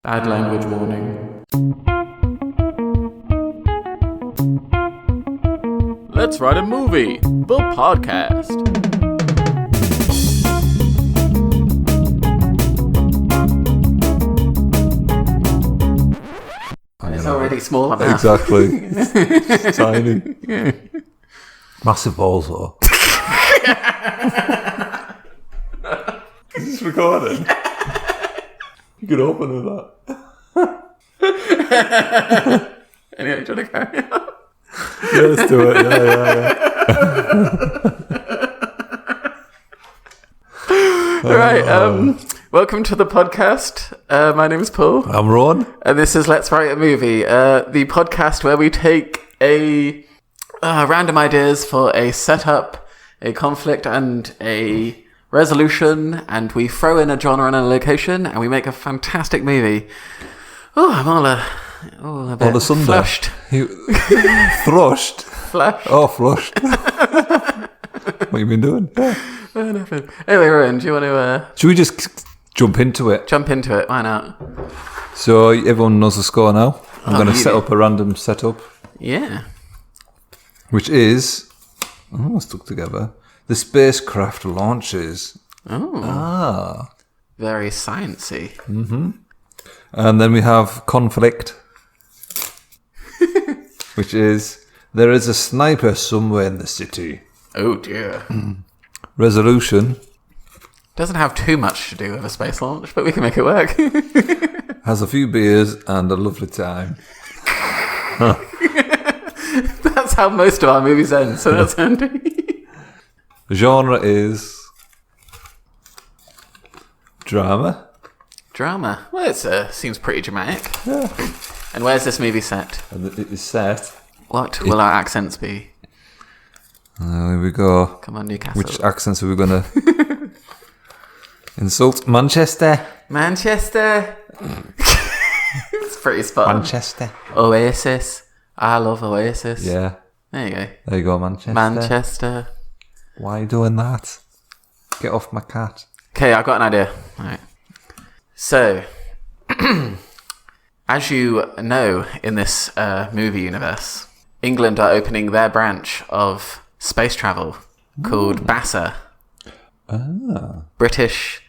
Bad language warning. Let's Write a Movie, the podcast. It's already small enough. Exactly. It's tiny. Yeah. Massive balls, though. Is this recording? You could open with that. Anyway, do you want to carry on? Yeah, let's do it. Yeah. Right, welcome to the podcast. My name is Paul. I'm Ron. And this is Let's Write a Movie, the podcast where we take a random ideas for a setup, a conflict, and a resolution, and we throw in a genre and a location, and we make a fantastic movie. I'm all a bit flushed. Thrushed? Flushed. Oh, flushed. What you been doing? Yeah. Nothing. Anyway, Rowan, do you want to... Should we just jump into it? Jump into it, why not? So everyone knows the score now. I'm going to set up a random setup. Yeah. Which is... Oh, stuck together. The spacecraft launches. Oh. Very sciencey. Mm-hmm. And then we have conflict. Which is, there is a sniper somewhere in the city. Oh dear. Resolution. Doesn't have too much to do with a space launch, but we can make it work. Has a few beers and a lovely time. That's how most of our movies end, so that's handy. Genre is drama. Drama. Well, it seems pretty dramatic. Yeah. And where's this movie set? And it is set. What will our accents be? There we go. Come on, Newcastle. Which accents are we going to insult? Manchester. Manchester. It's pretty spot on. Manchester. Oasis. I love Oasis. Yeah. There you go. There you go, Manchester. Manchester. Why are you doing that? Get off my cat. Okay, I've got an idea. All right. So, as you know, in this movie universe, England are opening their branch of space travel called BASA. Ah. British,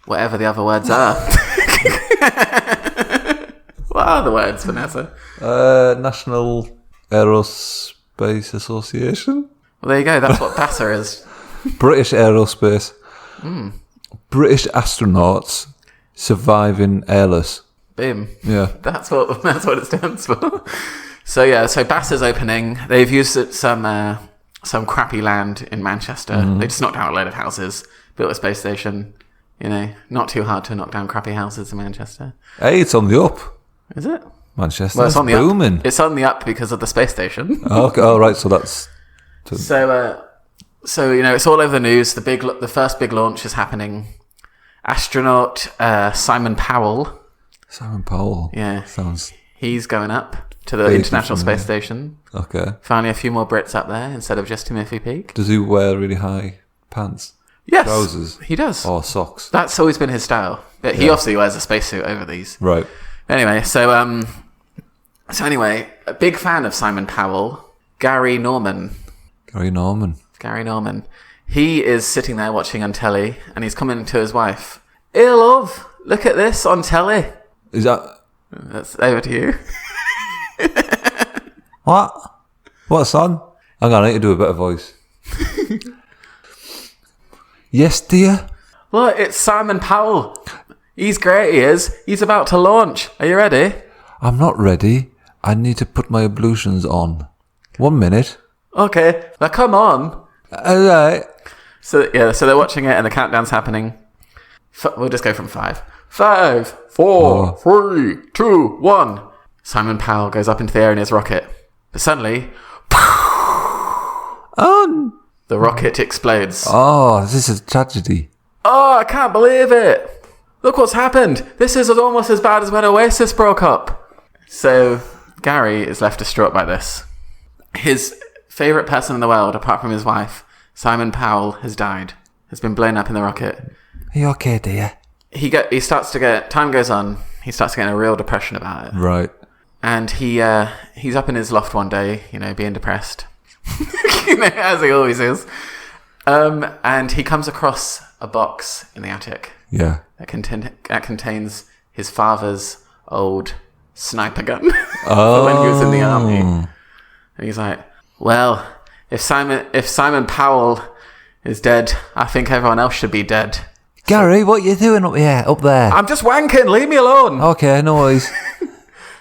whatever the other words are. What are the words for NASA? National Aerospace Association? Well, there you go. That's what BASA is. British Aerospace. British astronauts surviving airless. Boom. Yeah. That's what it stands for. So BASA's opening. They've used some crappy land in Manchester. They just knocked out a load of houses, built a space station. You know, not too hard to knock down crappy houses in Manchester. Hey, it's on the up. Is it? Manchester. Well, it's on the booming. Up. It's on the up because of the space station. Okay. Oh, right. So that's... So you know, it's all over the news. The first big launch is happening. Astronaut Simon Powell. Simon Powell. Yeah. Sounds... He's going up to the International Space Station. Okay. Finally, a few more Brits up there instead of just Timothy Peake. Does he wear really high pants? Yes. Trousers? He does. Or socks? That's always been his style. But he obviously wears a spacesuit over these. Right. Anyway, so anyway, a big fan of Simon Powell, Gary Norman. Gary Norman. He is sitting there watching on telly, and he's coming to his wife. Hey, love, look at this on telly. Is that... That's over to you. What? What's on? Hang on, I need to do a better voice. Yes, dear? Look, it's Simon Powell. He's great, he is. He's about to launch. Are you ready? I'm not ready. I need to put my ablutions on. 1 minute. Okay, now come on. All right. So they're watching it, and the countdown's happening. We'll just go from 5. 5, 4, 3, 2, 1. Simon Powell goes up into the air in his rocket. But suddenly, the rocket explodes. Oh, this is a tragedy. Oh, I can't believe it. Look what's happened. This is almost as bad as when Oasis broke up. So Gary is left distraught by this. His favourite person in the world, apart from his wife, Simon Powell, has died. Has been blown up in the rocket. Are you okay, dear? He starts to get... Time goes on. he starts getting a real depression about it. Right. And he's up in his loft one day, being depressed, as he always is. And he comes across a box in the attic. Yeah. That contains his father's old sniper gun for when he was in the army. And he's like, well, if Simon Powell is dead, I think everyone else should be dead. Gary, what are you doing up there? I'm just wanking, leave me alone. Okay, no worries.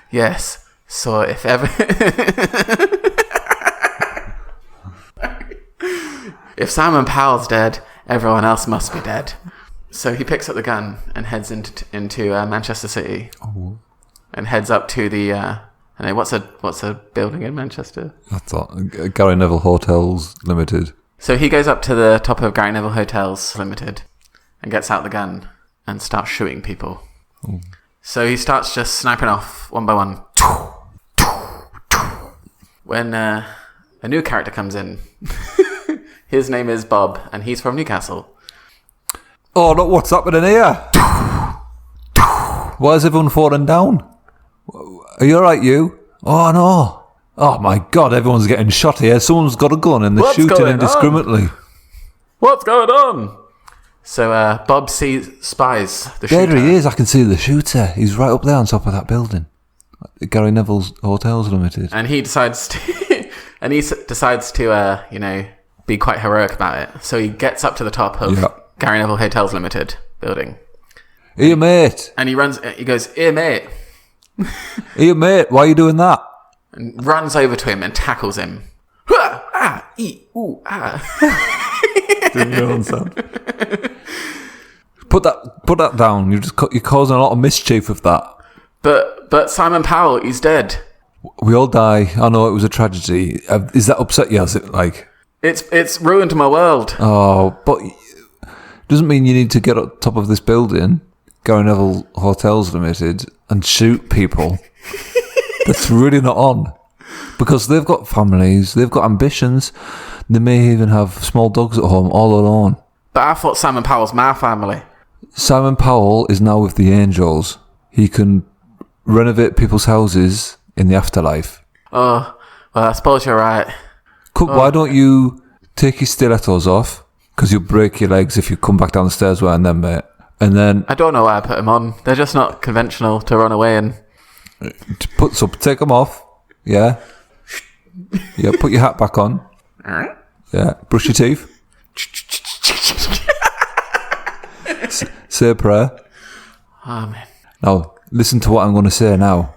Yes, so if ever... if Simon Powell's dead, everyone else must be dead. So he picks up the gun and heads into Manchester City. Oh. And heads up to the... what's a building in Manchester? I thought Gary Neville Hotels Limited. So he goes up to the top of Gary Neville Hotels Limited and gets out the gun and starts shooting people. Ooh. So he starts just sniping off one by one. When a new character comes in, his name is Bob, and he's from Newcastle. Oh, look what's happening here! Why is everyone falling down? Are you alright, you? Oh, no. Oh, my God, everyone's getting shot here. Someone's got a gun and they're shooting indiscriminately. What's going on? So Bob spies the shooter. There he is. I can see the shooter. He's right up there on top of that building. Gary Neville's Hotels Limited. And he decides to, be quite heroic about it. So he gets up to the top of Gary Neville Hotels Limited building. Here, mate. And he goes, here, mate. Here, mate. Why are you doing that? And runs over to him and tackles him. Didn't know on sound. Put that down. You're causing a lot of mischief with that. But Simon Powell, he's dead. We all die. I know it was a tragedy. Is that upset you? Is it like? It's ruined my world. Oh, but doesn't mean you need to get up top of this building, Gary Neville Hotels Limited, and shoot people. That's really not on. Because they've got families, they've got ambitions. They may even have small dogs at home all alone. But I thought Simon Powell's my family. Simon Powell is now with the Angels. He can renovate people's houses in the afterlife. Oh, well, I suppose you're right. Why don't you take your stilettos off? Because you'll break your legs if you come back down the stairs wearing them, mate. And then... I don't know why I put them on. They're just not conventional to run away in. Take them off. Yeah. Yeah, put your hat back on. Yeah, brush your teeth. Say a prayer. Amen. Now, listen to what I'm going to say now.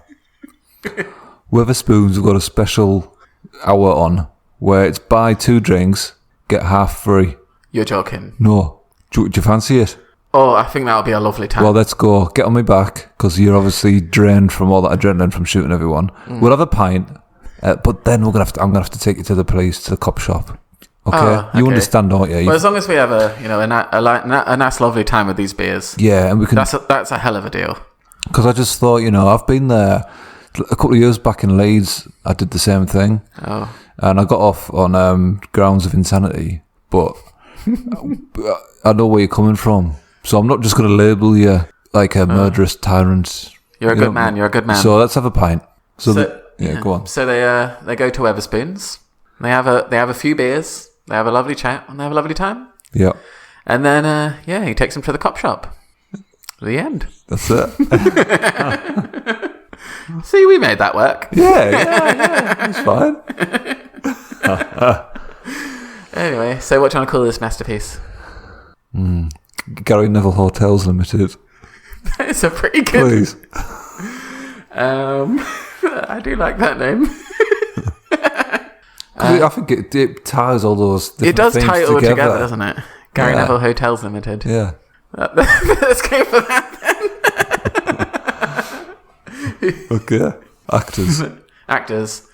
Weatherspoons have got a special hour on where it's buy 2 drinks, get half free. You're joking. No. Do you fancy it? Oh, I think that'll be a lovely time. Well, let's go. Get on my back, because you're obviously drained from all that adrenaline from shooting everyone. We'll have a pint, but then I'm going to have to take you to the police, to the cop shop. Okay? You understand, don't you? Well, as long as we have a nice, lovely time with these beers. Yeah, and we can... That's a hell of a deal. Because I just thought, I've been there a couple of years back in Leeds. I did the same thing. Oh. And I got off on grounds of insanity, but I know where you're coming from. So I'm not just going to label you like a murderous tyrant. You're a good man. You're a good man. So let's have a pint. So go on. So they go to Weatherspoons. They have a few beers. They have a lovely chat and they have a lovely time. Yeah. And then he takes them to the cop shop. The end. That's it. See, we made that work. Yeah, it's fine. Anyway, so what do you want to call this masterpiece? Gary Neville Hotels Limited. It's a pretty good... Please. I do like that name. I think it ties all those different It does things tie it all together, doesn't it? Gary Neville Hotels Limited. Yeah. Let's go for that then. Okay. Actors.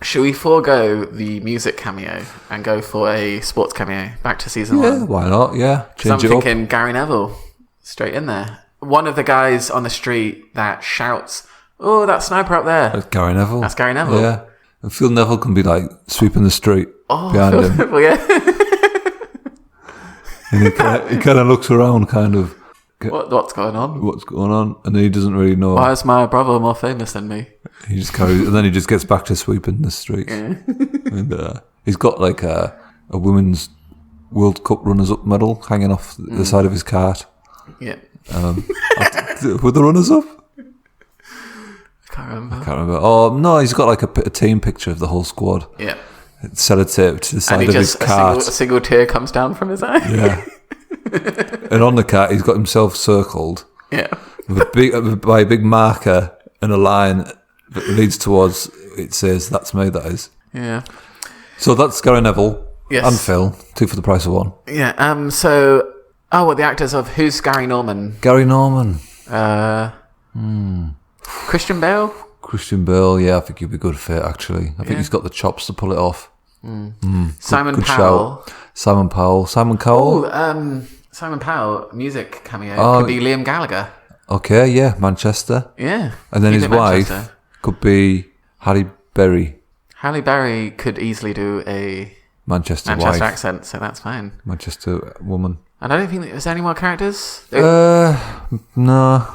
Should we forego the music cameo and go for a sports cameo back to season 1? Yeah, why not? Yeah. I'm thinking Gary Neville straight in there. One of the guys on the street that shouts, "Oh, that sniper up there." That's Gary Neville. That's Gary Neville. Yeah. And Phil Neville can be like sweeping the street behind him. Neville, yeah. And he kind of looks around kind of, What's going on? What's going on? And then he doesn't really know. Why is my brother more famous than me? He just carries, and then he just gets back to sweeping the streets. Yeah. And he's got like a women's World Cup runners-up medal hanging off the side of his cart. Yeah. Were the runners-up? I can't remember. Oh no, he's got like a team picture of the whole squad. Yeah. Sellotape to the side of his cart. A single tear comes down from his eye. Yeah. And on the cart, he's got himself circled. Yeah. By a big marker and a line that leads towards. It says, "That's me." That is. Yeah. So that's Gary Neville. Yes. And Phil, 2 for the price of 1. Yeah. So, the actors of who's Gary Norman? Gary Norman. Christian Bale. Christian Bale. Yeah, I think he'd be good fit. Actually, I think he's got the chops to pull it off. Simon Good Powell. shout. Simon Powell. Simon Cowell. Oh, Simon Powell, music cameo. Could be Liam Gallagher. Okay, yeah, Manchester. Yeah. And then He's his in wife Manchester. could be Halle Berry. Halle Berry could easily do a Manchester Manchester wife. accent, so that's fine. Manchester woman. And I don't think there's any more characters. No.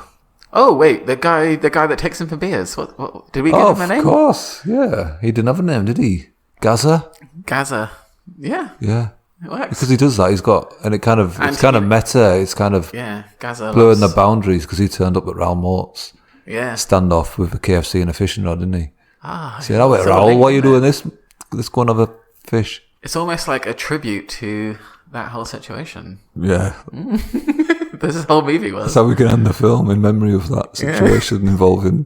Oh wait, the guy that takes him for beers. What did we give him a name? Of course, yeah. He didn't have a name, did he? Gaza? Gaza. Yeah, Yeah. it works. Because he does that, it's kind of meta, it's kind of Yeah, Gaza. blurring the boundaries because he turned up at Raoul Mort's Yeah. standoff with a KFC and a fishing rod, didn't he? Ah. Said, "Oh wait, sort of Raoul, link, why are you isn't doing this? Let's go and have a fish." It's almost like a tribute to that whole situation. Yeah. This whole movie was That's how we can end the film, in memory of that situation involving...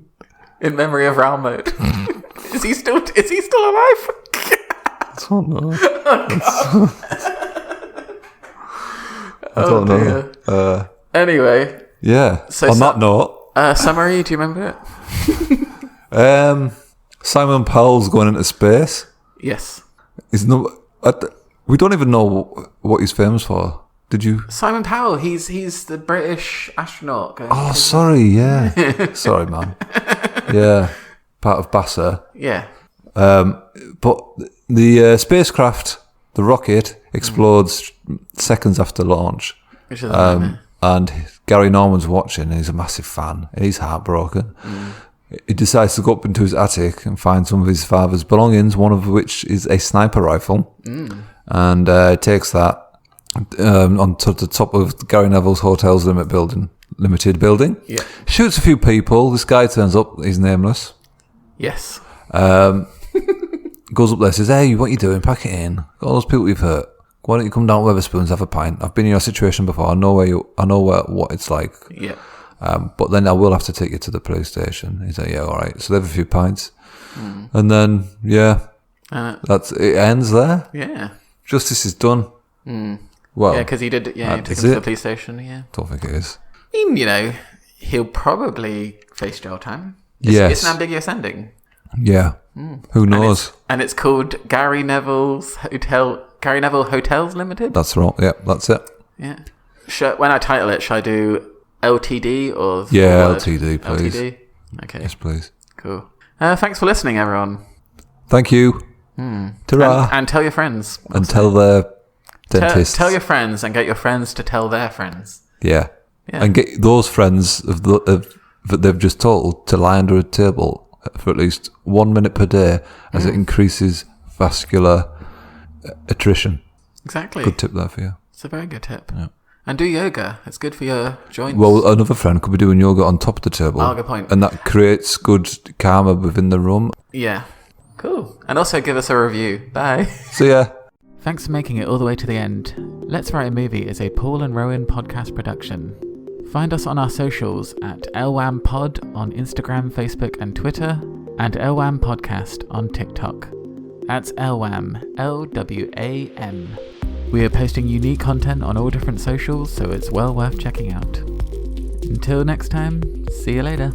in memory of Raoul Mode. Is he still alive? I don't know. I Oh, don't know. Anyway, Yeah. So On that note... summary. Do you remember it? Simon Powell's going into space. Yes. We don't even know what he's famous for. Did you? Simon Powell. He's the British astronaut. Oh, sorry. Yeah. Sorry, man. Yeah. Part of BASA. Yeah. But the spacecraft, the rocket, explodes seconds after launch. Which is a nightmare. And Gary Norman's watching, and he's a massive fan, and he's heartbroken. He decides to go up into his attic and find some of his father's belongings, one of which is a sniper rifle, and takes that onto the top of Gary Neville's Hotels Limited building. Yeah. Shoots a few people. This guy turns up. He's nameless. Yes. Goes up there, says, "Hey, what are you doing? Pack it in. Got all those people you've hurt. Why don't you come down to Wetherspoons, have a pint? I've been in your situation before. I know what it's like. Yeah. But then I will have to take you to the police station." He's like, "Yeah, all right." So they have a few pints, and then it ends there. Yeah. Justice is done. Well, Yeah, because he did. Yeah, he took is him to the it? police station. Yeah. Don't think it is. I mean, he'll probably face jail time. Yes. It's an ambiguous ending. Yeah. Who knows? And it's called Gary Neville Hotels Limited. That's wrong. Yeah, that's it. Yeah. When I title it, should I do LTD or the Yeah, word? LTD, please. LTD. Okay. Yes, please. Cool. Thanks for listening, everyone. Thank you. Ta-ra. And tell your friends. And tell their dentists. Tell your friends and get your friends to tell their friends. Yeah. Yeah. And get those friends that they've just told to lie under a table for at least 1 minute per day as it increases vascular attrition. Exactly. Good tip there for you. It's a very good tip. Yeah. And do yoga. It's good for your joints. Well, another friend could be doing yoga on top of the table. Oh, good point. And that creates good karma within the room. Yeah. Cool. And also give us a review. Bye. So yeah. Thanks for making it all the way to the end. Let's Write a Movie is a Paul and Rowan podcast production. Find us on our socials at LWAMPod on Instagram, Facebook and Twitter, and LWAM Podcast on TikTok. That's LWAM, LWAM. We are posting unique content on all different socials, so it's well worth checking out. Until next time, see you later.